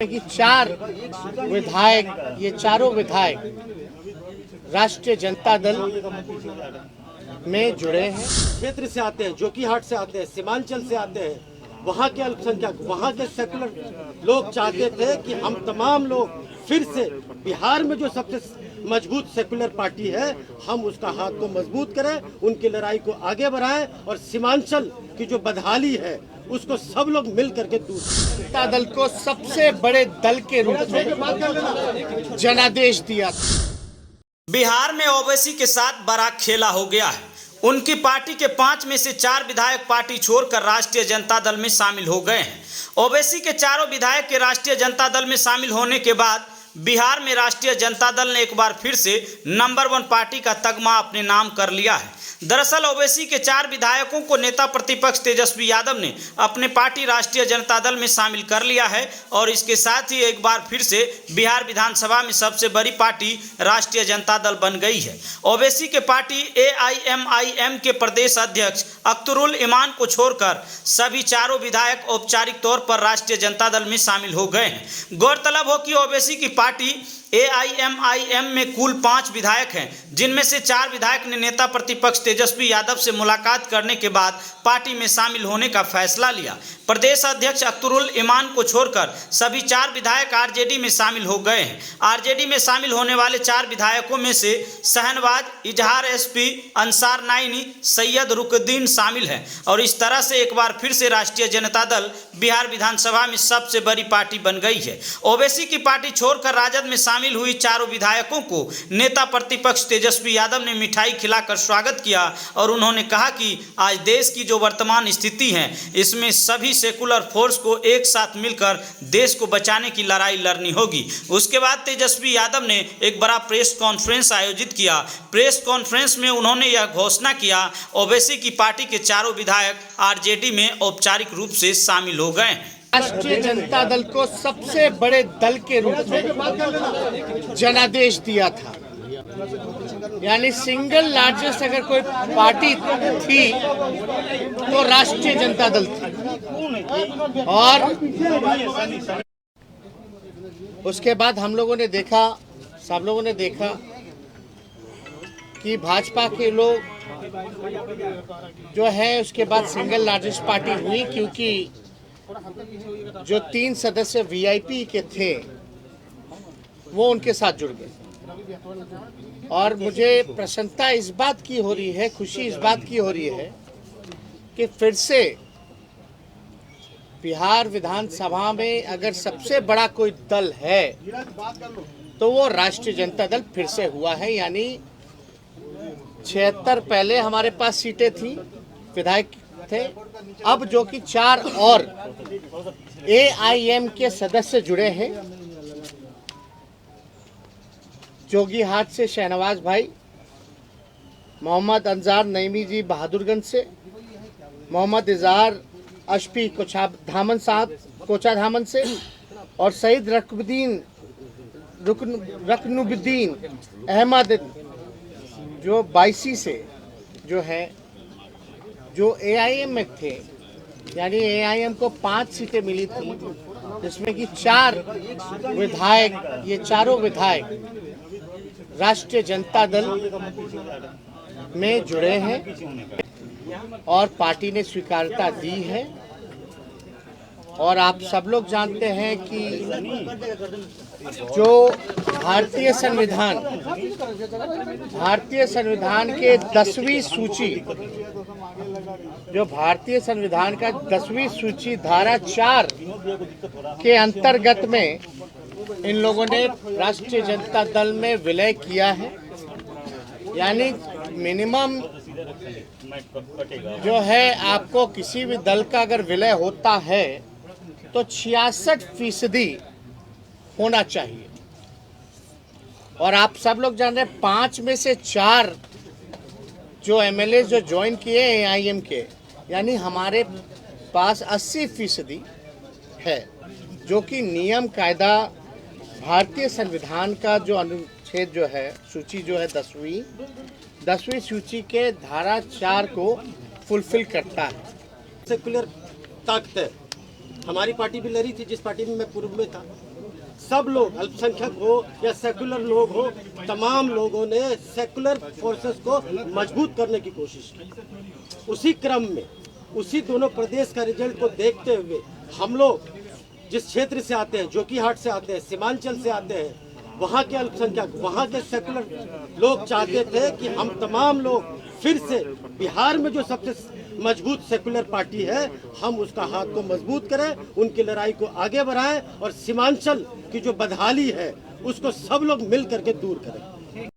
कि चार विधायक, ये चारों विधायक राष्ट्रीय जनता दल में जुड़े हैं। क्षेत्र से आते हैं, जोकीहाट से आते हैं, सीमांचल से आते हैं। वहाँ के अल्पसंख्यक, वहाँ के सेकुलर लोग चाहते थे कि हम तमाम लोग फिर से बिहार में जो सबसे मजबूत सेकुलर पार्टी है, हम उसका हाथ को मजबूत करें, उनकी लड़ाई को आगे बढ़ाएं और सीमांचल की जो बदहाली है उसको सब लोग मिल करके दूर। जनता दल को सबसे बड़े दल के रूप में जनादेश दिया। बिहार में ओवैसी के साथ बड़ा खेला हो गया है। उनकी पार्टी के 5 में से 4 विधायक पार्टी छोड़कर राष्ट्रीय जनता दल में शामिल हो गए हैं। ओवैसी के चारों विधायक के राष्ट्रीय जनता दल में शामिल होने के बाद बिहार में राष्ट्रीय जनता दल ने एक बार फिर से नंबर 1 पार्टी का तगमा अपने नाम कर लिया है। दरअसल ओवैसी के 4 विधायकों को नेता प्रतिपक्ष तेजस्वी यादव ने अपने पार्टी राष्ट्रीय जनता दल में शामिल कर लिया है और इसके साथ ही एक बार फिर से बिहार विधानसभा में सबसे बड़ी पार्टी राष्ट्रीय जनता दल बन गई है। ओवैसी के पार्टी AIMIM के प्रदेश अध्यक्ष अख्तरुल इमान को छोड़कर सभी चारों विधायक औपचारिक तौर पर राष्ट्रीय जनता दल में शामिल हो गए हैं। गौरतलब हो कि ओवैसी की पार्टी AIMIM में कुल 5 विधायक हैं, जिनमें से 4 विधायक ने नेता प्रतिपक्ष तेजस्वी यादव से मुलाकात करने के बाद पार्टी में शामिल होने का फैसला लिया। प्रदेश अध्यक्ष अख्तरुल इमान को छोड़कर सभी 4 विधायक RJD में शामिल हो गए हैं। RJD में शामिल होने वाले 4 विधायकों में से शहनवाज, इजहार SP, अंसार नाइनी, सैयद रुकद्दीन शामिल हैं और इस तरह से एक बार फिर से राष्ट्रीय जनता दल बिहार विधानसभा में सबसे बड़ी पार्टी बन गई है। ओवैसी की पार्टी छोड़कर राजद में शामिल हुई चारों विधायकों को नेता प्रतिपक्ष तेजस्वी यादव ने मिठाई खिलाकर स्वागत किया और उन्होंने कहा कि आज देश की जो वर्तमान स्थिति है, इसमें सभी सेकुलर फोर्स को एक साथ मिलकर देश को बचाने की लड़ाई लड़नी होगी। उसके बाद तेजस्वी यादव ने एक बड़ा प्रेस कॉन्फ्रेंस आयोजित किया। प्रेस कॉन्फ्रेंस में उन्होंने यह घोषणा किया, ओवैसी की पार्टी के चारों विधायक RJD में औपचारिक रूप से शामिल हो गए हैं। राष्ट्रीय जनता दल को सबसे बड़े दल के रूप में जनादेश दिया था। यानी सिंगल लार्जेस्ट अगर कोई पार्टी थी तो राष्ट्रीय जनता दल थी। और उसके बाद हम लोगों ने देखा, सब लोगों ने देखा कि भाजपा के लोग जो है उसके बाद सिंगल लार्जेस्ट पार्टी हुई, क्योंकि जो 3 सदस्य VIP के थे वो उनके साथ जुड़ गए। और मुझे प्रसन्नता इस बात की हो रही है, खुशी इस बात की हो रही है कि फिर से बिहार विधानसभा में अगर सबसे बड़ा कोई दल है तो वो राष्ट्रीय जनता दल फिर से हुआ है। यानी 76 पहले हमारे पास सीटें थी, विधायक थे, अब जो कि 4 और AIM के सदस्य जुड़े हैं। जोकीहाट से शहनवाज भाई, मोहम्मद अंसार नईमी जी बहादुरगंज से, मोहम्मद इजहार SP कोचाधामन से और सईद रकनुद्दीन अहमद जो 22 से जो है, जो AIM में थे। यानी AIM को 5 सीटें मिली थी, जिसमें कि 4 विधायक, ये चारों विधायक राष्ट्रीय जनता दल में जुड़े हैं और पार्टी ने स्वीकारता दी है। और आप सब लोग जानते हैं कि जो भारतीय संविधान के 10वीं सूची, जो भारतीय संविधान का 10वीं सूची धारा 4 के अंतर्गत में इन लोगों ने राष्ट्रीय जनता दल में विलय किया है। यानी मिनिमम जो है, आपको किसी भी दल का अगर विलय होता है तो 66% होना चाहिए। और आप सब लोग जान रहे हैं 5 में से 4 जो MLA जो ज्वाइन किए AIM के, यानी हमारे पास 80% है, जो कि नियम कायदा भारतीय संविधान का जो अनुच्छेद जो है, सूची जो है 10वीं सूची के धारा 4 को फुलफिल करता है। सेकुलर ताकत है। हमारी पार्टी भी लड़ी थी, जिस पार्टी में मैं पूर्व में था। सब लोग, अल्पसंख्यक हो या सेकुलर लोग हो, तमाम लोगों ने सेकुलर फोर्सेस को मजबूत करने की कोशिश की। उसी क्रम में, उसी दोनों प्रदेश का रिजल्ट को देखते हुए हम लोग जिस क्षेत्र से आते हैं, जोकीहाट से आते हैं, सीमांचल से आते हैं, वहाँ के अल्पसंख्यक, वहाँ के सेकुलर लोग चाहते थे कि हम तमाम लोग फिर से बिहार में जो सबसे मजबूत सेकुलर पार्टी है, हम उसका हाथ को मजबूत करें, उनकी लड़ाई को आगे बढ़ाएं और सीमांचल की जो बदहाली है उसको सब लोग मिल करके दूर करें।